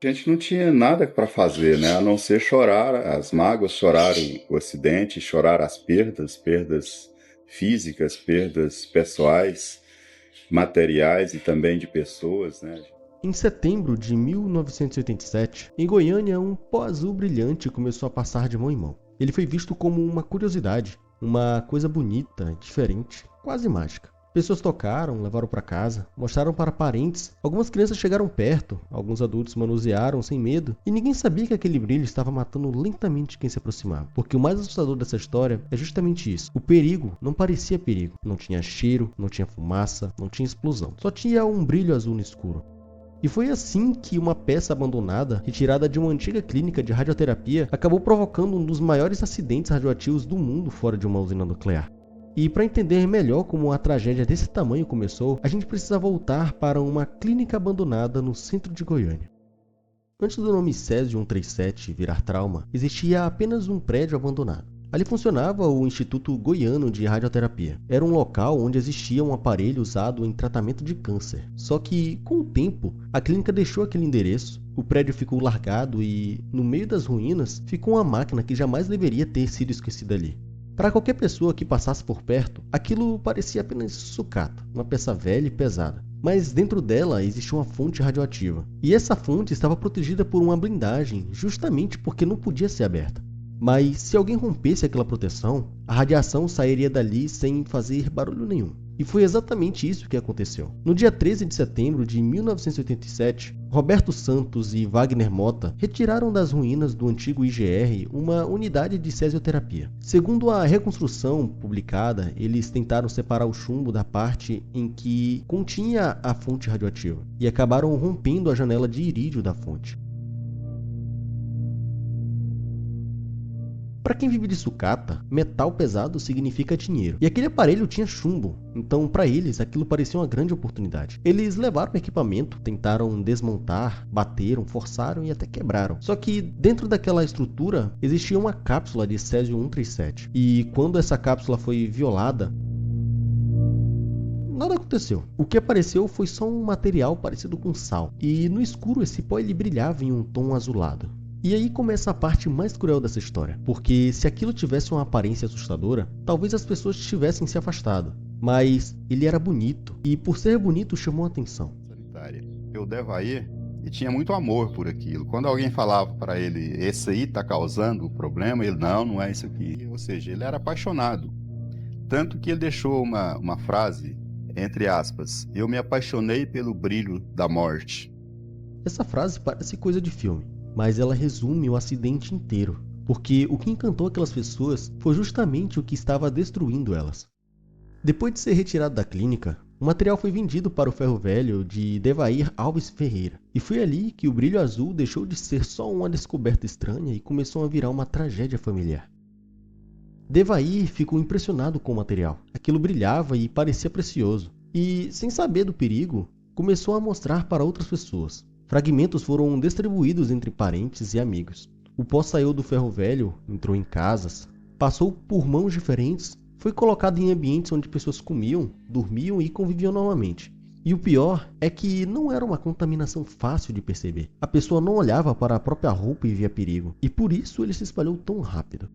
A gente não tinha nada para fazer, né? A não ser chorar as mágoas, chorar o acidente, chorar as perdas, perdas físicas, perdas pessoais, materiais e também de pessoas, né? Em setembro de 1987, em Goiânia, um pó azul brilhante começou a passar de mão em mão. Ele foi visto como uma curiosidade, uma coisa bonita, diferente, quase mágica. Pessoas tocaram, levaram para casa, mostraram para parentes. Algumas crianças chegaram perto, alguns adultos manusearam sem medo, e ninguém sabia que aquele brilho estava matando lentamente quem se aproximava. Porque o mais assustador dessa história é justamente isso. O perigo não parecia perigo. Não tinha cheiro, não tinha fumaça, não tinha explosão. Só tinha um brilho azul no escuro. E foi assim que uma peça abandonada, retirada de uma antiga clínica de radioterapia, acabou provocando um dos maiores acidentes radioativos do mundo fora de uma usina nuclear. E para entender melhor como a tragédia desse tamanho começou, a gente precisa voltar para uma clínica abandonada no centro de Goiânia. Antes do nome Césio 137 virar trauma, existia apenas um prédio abandonado. Ali funcionava o Instituto Goiano de Radioterapia. Era um local onde existia um aparelho usado em tratamento de câncer. Só que, com o tempo, a clínica deixou aquele endereço, o prédio ficou largado e, no meio das ruínas, ficou uma máquina que jamais deveria ter sido esquecida ali. Para qualquer pessoa que passasse por perto, aquilo parecia apenas sucata, uma peça velha e pesada. Mas dentro dela existia uma fonte radioativa. E essa fonte estava protegida por uma blindagem, justamente porque não podia ser aberta. Mas se alguém rompesse aquela proteção, a radiação sairia dali sem fazer barulho nenhum. E foi exatamente isso que aconteceu. No dia 13 de setembro de 1987, Roberto Santos e Wagner Mota retiraram das ruínas do antigo IGR uma unidade de cesioterapia. Segundo a reconstrução publicada, eles tentaram separar o chumbo da parte em que continha a fonte radioativa e acabaram rompendo a janela de irídio da fonte. Para quem vive de sucata, metal pesado significa dinheiro. E aquele aparelho tinha chumbo, então para eles aquilo parecia uma grande oportunidade. Eles levaram o equipamento, tentaram desmontar, bateram, forçaram e até quebraram. Só que dentro daquela estrutura existia uma cápsula de césio 137. E quando essa cápsula foi violada, nada aconteceu. O que apareceu foi só um material parecido com sal. E no escuro esse pó ele brilhava em um tom azulado. E aí começa a parte mais cruel dessa história, porque se aquilo tivesse uma aparência assustadora, talvez as pessoas tivessem se afastado. Mas ele era bonito, e por ser bonito chamou a atenção. Sanitária. Eu Devair, e tinha muito amor por aquilo. Quando alguém falava para ele, esse aí tá causando o problema, ele, não, não é isso aqui. Ou seja, ele era apaixonado. Tanto que ele deixou uma frase, entre aspas, eu me apaixonei pelo brilho da morte. Essa frase parece coisa de filme, mas ela resume o acidente inteiro, porque o que encantou aquelas pessoas foi justamente o que estava destruindo elas. Depois de ser retirado da clínica, o material foi vendido para o ferro velho de Devair Alves Ferreira, e foi ali que o brilho azul deixou de ser só uma descoberta estranha e começou a virar uma tragédia familiar. Devair ficou impressionado com o material. Aquilo brilhava e parecia precioso. E, sem saber do perigo, começou a mostrar para outras pessoas. Fragmentos foram distribuídos entre parentes e amigos. O pó saiu do ferro velho, entrou em casas, passou por mãos diferentes, foi colocado em ambientes onde pessoas comiam, dormiam e conviviam normalmente. E o pior é que não era uma contaminação fácil de perceber. A pessoa não olhava para a própria roupa e via perigo. E por isso ele se espalhou tão rápido.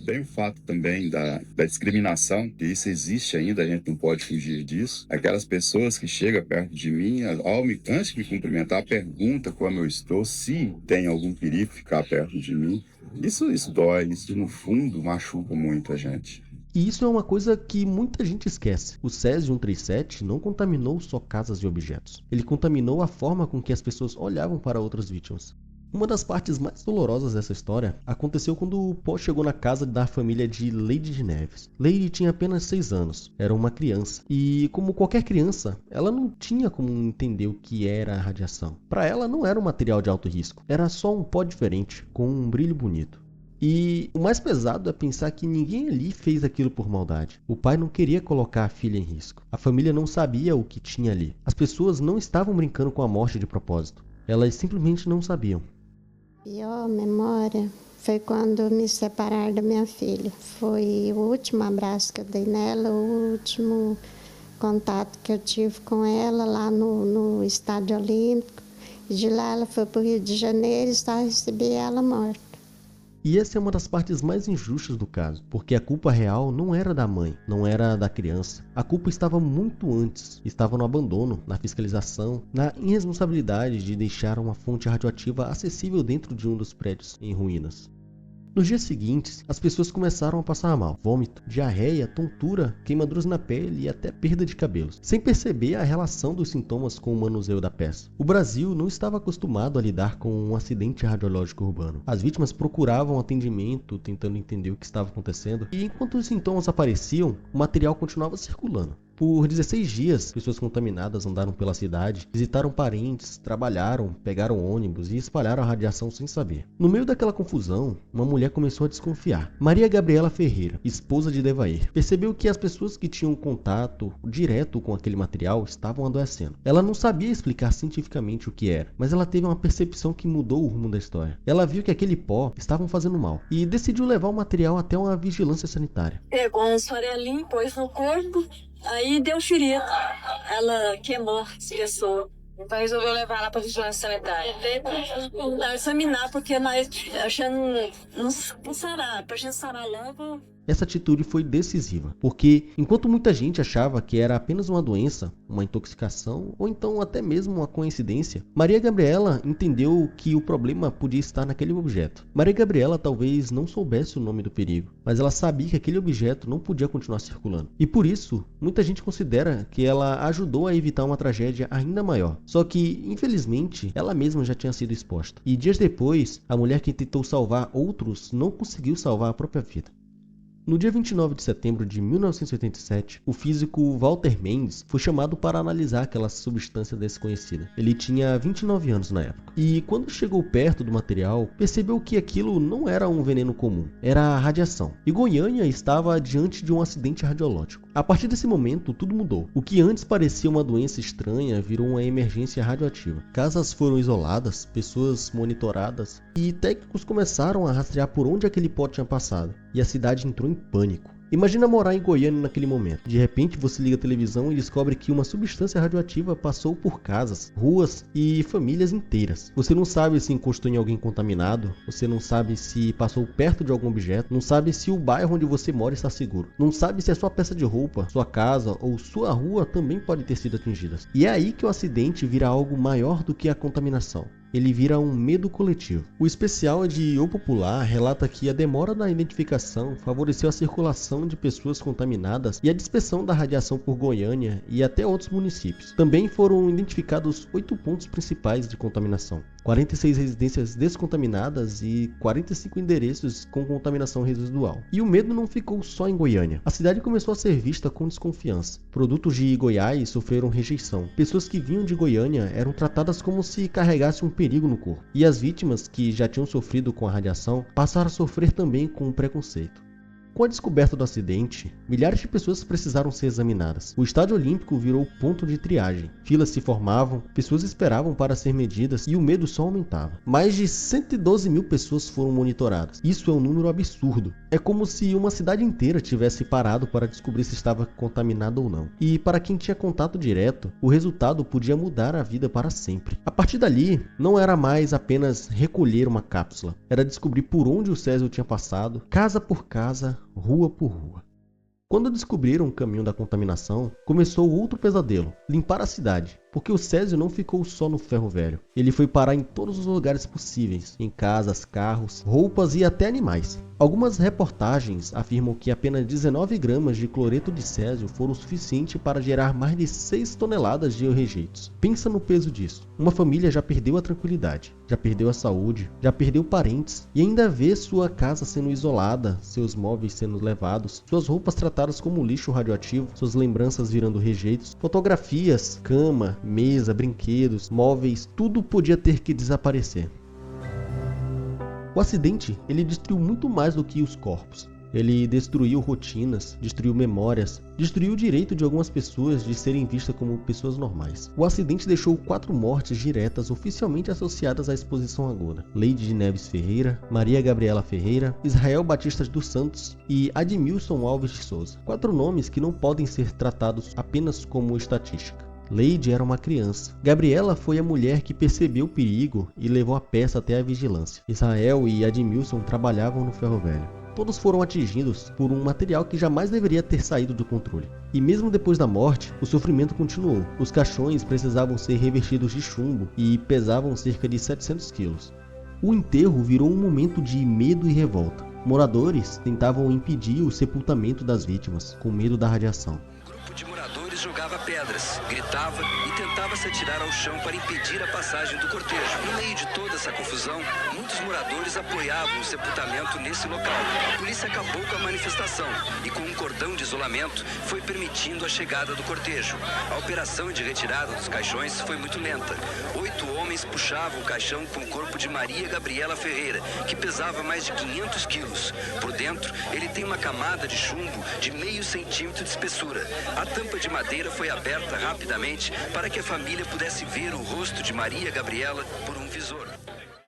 Tem o fato também da discriminação, que isso existe ainda, a gente não pode fugir disso. Aquelas pessoas que chegam perto de mim, antes de me cumprimentar, pergunta como eu estou, se tem algum perigo ficar perto de mim. Isso dói, isso no fundo machuca muito a gente. E isso é uma coisa que muita gente esquece. O Césio 137 não contaminou só casas e objetos. Ele contaminou a forma com que as pessoas olhavam para outras vítimas. Uma das partes mais dolorosas dessa história aconteceu quando o pó chegou na casa da família de Lady de Neves. Lady tinha apenas 6 anos, era uma criança, e como qualquer criança, ela não tinha como entender o que era a radiação. Para ela não era um material de alto risco, era só um pó diferente, com um brilho bonito. E o mais pesado é pensar que ninguém ali fez aquilo por maldade. O pai não queria colocar a filha em risco. A família não sabia o que tinha ali. As pessoas não estavam brincando com a morte de propósito. Elas simplesmente não sabiam. Pior memória foi quando me separaram da minha filha. Foi o último abraço que eu dei nela, o último contato que eu tive com ela lá no Estádio Olímpico. De lá ela foi para o Rio de Janeiro e só recebi ela morta. E essa é uma das partes mais injustas do caso, porque a culpa real não era da mãe, não era da criança. A culpa estava muito antes, estava no abandono, na fiscalização, na irresponsabilidade de deixar uma fonte radioativa acessível dentro de um dos prédios em ruínas. Nos dias seguintes, as pessoas começaram a passar mal, vômito, diarreia, tontura, queimaduras na pele e até perda de cabelos, sem perceber a relação dos sintomas com o manuseio da peça. O Brasil não estava acostumado a lidar com um acidente radiológico urbano. As vítimas procuravam atendimento, tentando entender o que estava acontecendo, e enquanto os sintomas apareciam, o material continuava circulando. Por 16 dias, pessoas contaminadas andaram pela cidade, visitaram parentes, trabalharam, pegaram ônibus e espalharam a radiação sem saber. No meio daquela confusão, uma mulher começou a desconfiar. Maria Gabriela Ferreira, esposa de Devair, percebeu que as pessoas que tinham contato direto com aquele material estavam adoecendo. Ela não sabia explicar cientificamente o que era, mas ela teve uma percepção que mudou o rumo da história. Ela viu que aquele pó estavam fazendo mal e decidiu levar o material até uma vigilância sanitária. Pegou um farelinho, pôs no corpo. Aí deu ferida. Ela queimou essa pessoa. Então resolveu levar ela para vigilância sanitária. Para examinar, porque nós achando não sarar. Para a gente sarar logo. Essa atitude foi decisiva, porque enquanto muita gente achava que era apenas uma doença, uma intoxicação ou então até mesmo uma coincidência, Maria Gabriela entendeu que o problema podia estar naquele objeto. Maria Gabriela talvez não soubesse o nome do perigo, mas ela sabia que aquele objeto não podia continuar circulando. E por isso, muita gente considera que ela ajudou a evitar uma tragédia ainda maior. Só que, infelizmente, ela mesma já tinha sido exposta. E dias depois, a mulher que tentou salvar outros não conseguiu salvar a própria vida. No dia 29 de setembro de 1987, o físico Walter Mendes foi chamado para analisar aquela substância desconhecida. Ele tinha 29 anos na época. E quando chegou perto do material, percebeu que aquilo não era um veneno comum, era a radiação. E Goiânia estava diante de um acidente radiológico. A partir desse momento, tudo mudou. O que antes parecia uma doença estranha virou uma emergência radioativa. Casas foram isoladas, pessoas monitoradas e técnicos começaram a rastrear por onde aquele pó tinha passado. E a cidade entrou em pânico. Imagina morar em Goiânia naquele momento. De repente você liga a televisão e descobre que uma substância radioativa passou por casas, ruas e famílias inteiras. Você não sabe se encostou em alguém contaminado, você não sabe se passou perto de algum objeto, não sabe se o bairro onde você mora está seguro, não sabe se a sua peça de roupa, sua casa ou sua rua também pode ter sido atingidas. E é aí que o acidente vira algo maior do que a contaminação. Ele vira um medo coletivo. O especial de O Popular relata que a demora na identificação favoreceu a circulação de pessoas contaminadas e a dispersão da radiação por Goiânia e até outros municípios. Também foram identificados 8 pontos principais de contaminação, 46 residências descontaminadas e 45 endereços com contaminação residual. E o medo não ficou só em Goiânia. A cidade começou a ser vista com desconfiança. Produtos de Goiás sofreram rejeição. Pessoas que vinham de Goiânia eram tratadas como se carregassem um perigo no corpo. E as vítimas que já tinham sofrido com a radiação passaram a sofrer também com o preconceito. Com a descoberta do acidente, milhares de pessoas precisaram ser examinadas. O estádio olímpico virou ponto de triagem. Filas se formavam, pessoas esperavam para ser medidas e o medo só aumentava. Mais de 112 mil pessoas foram monitoradas. Isso é um número absurdo. É como se uma cidade inteira tivesse parado para descobrir se estava contaminada ou não. E para quem tinha contato direto, o resultado podia mudar a vida para sempre. A partir dali, não era mais apenas recolher uma cápsula. Era descobrir por onde o Césio tinha passado, casa por casa, rua por rua. Quando descobriram o caminho da contaminação, começou outro pesadelo: limpar a cidade. Porque o Césio não ficou só no ferro velho. Ele foi parar em todos os lugares possíveis, em casas, carros, roupas e até animais. Algumas reportagens afirmam que apenas 19 gramas de cloreto de césio foram suficientes para gerar mais de 6 toneladas de rejeitos. Pensa no peso disso. Uma família já perdeu a tranquilidade, já perdeu a saúde, já perdeu parentes e ainda vê sua casa sendo isolada, seus móveis sendo levados, suas roupas tratadas como lixo radioativo, suas lembranças virando rejeitos, fotografias, cama, mesa, brinquedos, móveis, tudo podia ter que desaparecer. O acidente, ele destruiu muito mais do que os corpos. Ele destruiu rotinas, destruiu memórias, destruiu o direito de algumas pessoas de serem vistas como pessoas normais. O acidente deixou 4 mortes diretas oficialmente associadas à exposição aguda: Leide de Neves Ferreira, Maria Gabriela Ferreira, Israel Batista dos Santos e Admilson Alves de Souza. 4 nomes que não podem ser tratados apenas como estatística. Leide era uma criança. Gabriela foi a mulher que percebeu o perigo e levou a peça até a vigilância. Israel e Admilson trabalhavam no ferro velho. Todos foram atingidos por um material que jamais deveria ter saído do controle. E mesmo depois da morte, o sofrimento continuou. Os caixões precisavam ser revestidos de chumbo e pesavam cerca de 700 quilos. O enterro virou um momento de medo e revolta. Moradores tentavam impedir o sepultamento das vítimas, com medo da radiação. Um grupo de moradores jogava pedras, gritava e tentava se atirar ao chão para impedir a passagem do cortejo. No meio de toda essa confusão, muitos moradores apoiavam o sepultamento nesse local. A polícia acabou com a manifestação e, com um cordão de isolamento, foi permitindo a chegada do cortejo. A operação de retirada dos caixões foi muito lenta. 8 homens puxavam o caixão com o corpo de Maria Gabriela Ferreira, que pesava mais de 500 quilos. Por dentro, ele tem uma camada de chumbo de meio centímetro de espessura. A tampa de madeira foi aberta rapidamente para que a família pudesse ver o rosto de Maria Gabriela por um visor.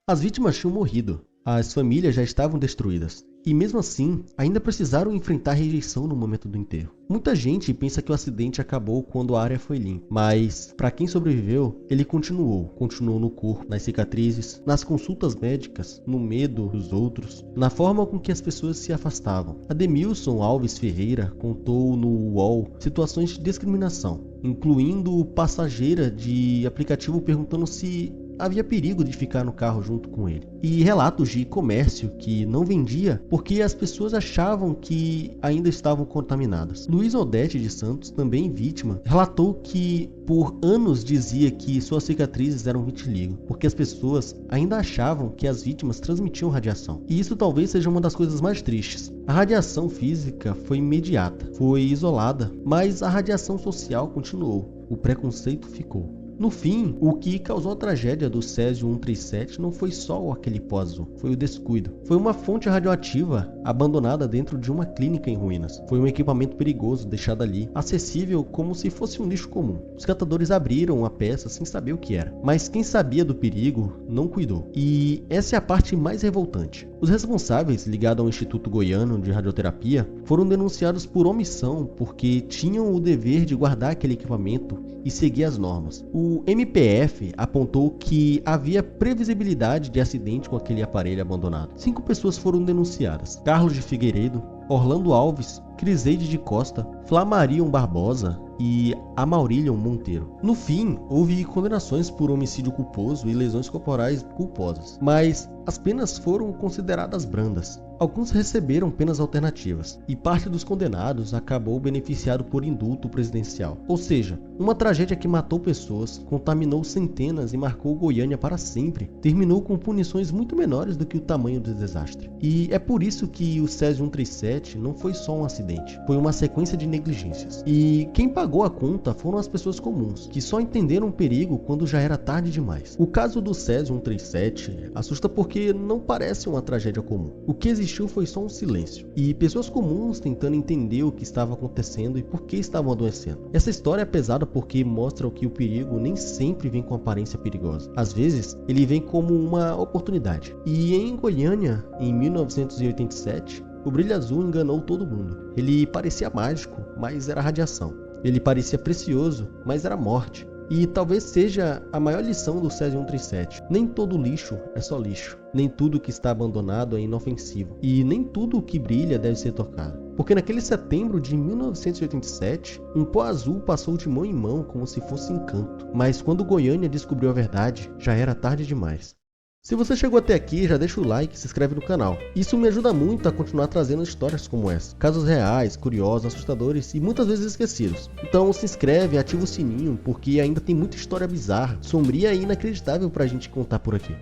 As vítimas tinham morrido. As famílias já estavam destruídas. E mesmo assim, ainda precisaram enfrentar rejeição no momento do enterro. Muita gente pensa que o acidente acabou quando a área foi limpa, mas para quem sobreviveu, ele continuou no corpo, nas cicatrizes, nas consultas médicas, no medo dos outros, na forma com que as pessoas se afastavam. Ademilson Alves Ferreira contou no UOL situações de discriminação, incluindo passageira de aplicativo perguntando se havia perigo de ficar no carro junto com ele. E relatos de comércio que não vendia porque as pessoas achavam que ainda estavam contaminadas. Luiz Odete de Santos, também vítima, relatou que por anos dizia que suas cicatrizes eram vitiligo, porque as pessoas ainda achavam que as vítimas transmitiam radiação. E isso talvez seja uma das coisas mais tristes. A radiação física foi imediata, foi isolada, mas a radiação social continuou. O preconceito ficou. No fim, o que causou a tragédia do Césio 137 não foi só aquele pó azul, foi o descuido. Foi uma fonte radioativa abandonada dentro de uma clínica em ruínas. Foi um equipamento perigoso deixado ali, acessível como se fosse um lixo comum. Os catadores abriram a peça sem saber o que era, mas quem sabia do perigo não cuidou. E essa é a parte mais revoltante. Os responsáveis, ligados ao Instituto Goiano de Radioterapia, foram denunciados por omissão porque tinham o dever de guardar aquele equipamento e seguir as normas. O MPF apontou que havia previsibilidade de acidente com aquele aparelho abandonado. 5 pessoas foram denunciadas: Carlos de Figueiredo, Orlando Alves, Criseide de Costa, Flamarion Barbosa e Amaurílion Monteiro. No fim, houve condenações por homicídio culposo e lesões corporais culposas, mas as penas foram consideradas brandas. Alguns receberam penas alternativas, e parte dos condenados acabou beneficiado por indulto presidencial. Ou seja, uma tragédia que matou pessoas, contaminou centenas e marcou Goiânia para sempre, terminou com punições muito menores do que o tamanho do desastre. E é por isso que o Césio 137 não foi só um acidente, foi uma sequência de negligências. E quem pagou a conta foram as pessoas comuns, que só entenderam o perigo quando já era tarde demais. O caso do Césio 137 assusta porque não parece uma tragédia comum. O que existiu foi só um silêncio, e pessoas comuns tentando entender o que estava acontecendo e por que estavam adoecendo. Essa história é pesada porque mostra que o perigo nem sempre vem com aparência perigosa. Às vezes, ele vem como uma oportunidade. E em Goiânia, em 1987, o brilho azul enganou todo mundo. Ele parecia mágico, mas era radiação. Ele parecia precioso, mas era morte. E talvez seja a maior lição do Césio 137. Nem todo lixo é só lixo. Nem tudo que está abandonado é inofensivo. E nem tudo que brilha deve ser tocado. Porque naquele setembro de 1987, um pó azul passou de mão em mão como se fosse encanto. Mas quando Goiânia descobriu a verdade, já era tarde demais. Se você chegou até aqui, já deixa o like e se inscreve no canal. Isso me ajuda muito a continuar trazendo histórias como essa. Casos reais, curiosos, assustadores e muitas vezes esquecidos. Então se inscreve e ativa o sininho, porque ainda tem muita história bizarra, sombria e inacreditável pra gente contar por aqui.